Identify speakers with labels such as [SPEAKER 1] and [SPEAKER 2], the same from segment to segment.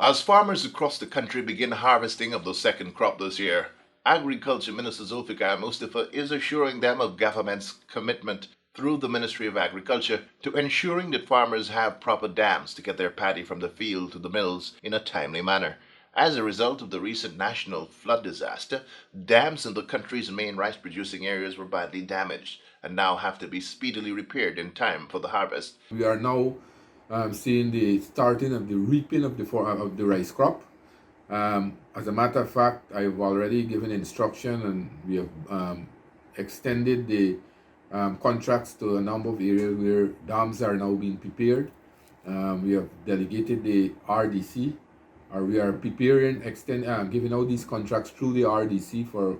[SPEAKER 1] As farmers across the country begin harvesting of the second crop this year, Agriculture Minister Zulfikar Mustafa is assuring them of government's commitment through the Ministry of Agriculture to ensuring that farmers have proper dams to get their paddy from the field to the mills in a timely manner. As a result of the recent national flood disaster, dams in the country's main rice producing areas were badly damaged and now have to be speedily repaired in time for the harvest.
[SPEAKER 2] We are now seeing the starting of the reaping of the rice crop. As a matter of fact, I've already given instruction and we have extended the contracts to a number of areas where dams are now being prepared. We have delegated the RDC, or we are preparing, giving out these contracts through the RDC for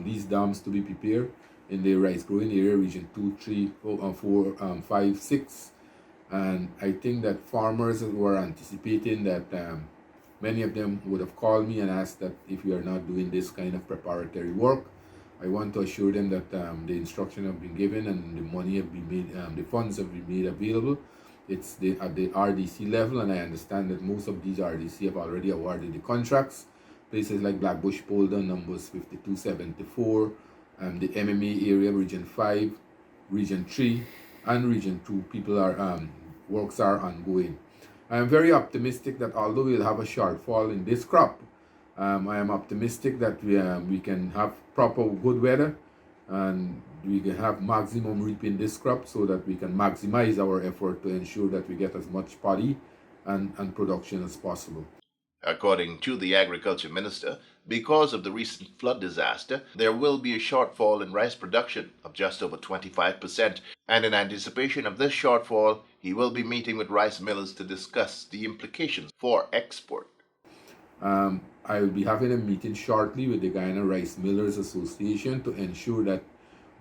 [SPEAKER 2] these dams to be prepared in the rice growing area, region 2, 3, 4, 5, 6. And I think that farmers were anticipating that many of them would have called me and asked that if we are not doing this kind of preparatory work. I want to assure them that the instruction have been given and the money have been made, the funds have been made available. It's at the RDC level, and I understand that most of these RDC have already awarded the contracts. Places like Blackbush Polder, numbers 5274, the MMA area, region 5, region 3, and region 2, works are ongoing. I am very optimistic that although we'll have a shortfall in this crop, I am optimistic that we can have proper good weather and we can have maximum reaping this crop so that we can maximize our effort to ensure that we get as much paddy and production as possible.
[SPEAKER 1] According to the Agriculture Minister, because of the recent flood disaster, there will be a shortfall in rice production of just over 25%, and in anticipation of this shortfall, he will be meeting with rice millers to discuss the implications for export.
[SPEAKER 2] I will be having a meeting shortly with the Guyana Rice Millers Association to ensure that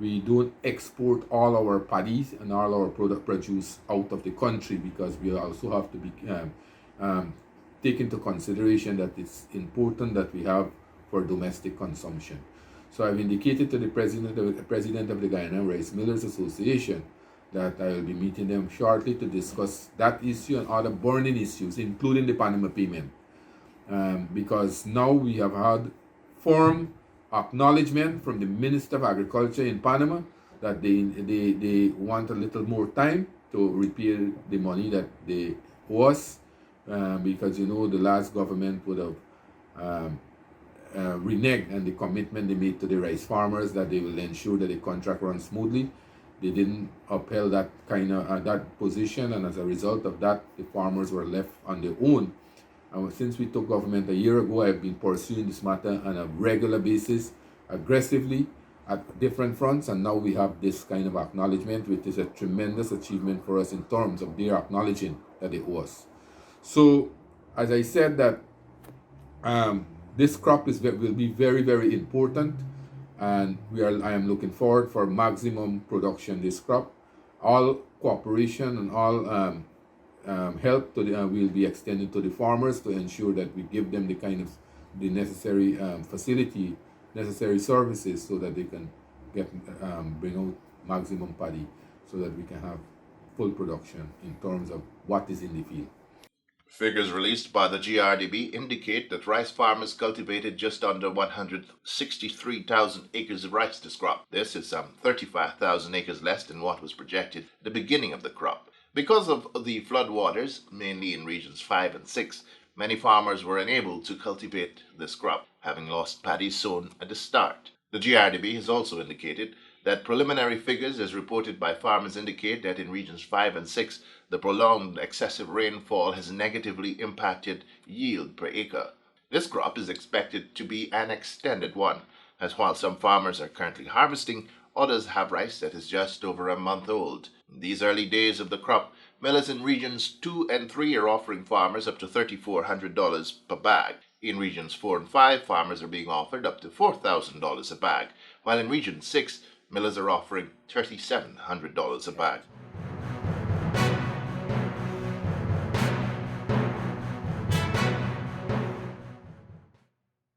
[SPEAKER 2] we don't export all our paddies and all our produce out of the country, because we also have to be take into consideration that it's important that we have for domestic consumption. So I've indicated to the president of the Guyana Rice Millers Association that I will be meeting them shortly to discuss that issue and other burning issues, including the Panama payment. Because now we have had firm acknowledgement from the Minister of Agriculture in Panama that they want a little more time to repay the money that they owe us, because the last government would have reneged on the commitment they made to the rice farmers that they will ensure that the contract runs smoothly. They didn't upheld that kind of that position, and as a result of that, the farmers were left on their own. And since we took government a year ago, I've been pursuing this matter on a regular basis, aggressively, at different fronts, and now we have this kind of acknowledgement, which is a tremendous achievement for us in terms of their acknowledging that they owe us. So, as I said, that this crop will be very, very important, and I am looking forward for maximum production this crop. All cooperation and all help will be extended to the farmers to ensure that we give them the necessary facility, necessary services, so that they can bring out maximum paddy, so that we can have full production in terms of what is in the field.
[SPEAKER 1] Figures released by the GRDB indicate that rice farmers cultivated just under 163,000 acres of rice this crop. This is some 35,000 acres less than what was projected at the beginning of the crop. Because of the floodwaters, mainly in regions 5 and 6, many farmers were unable to cultivate this crop, having lost paddy sown at the start. The GRDB has also indicated that preliminary figures as reported by farmers indicate that in regions 5 and 6, the prolonged excessive rainfall has negatively impacted yield per acre. This crop is expected to be an extended one, as while some farmers are currently harvesting, others have rice that is just over a month old. In these early days of the crop, millers in regions 2 and 3 are offering farmers up to $3,400 per bag. In regions 4 and 5, farmers are being offered up to $4,000 a bag, while in region 6, millers are offering $3,700 a bag.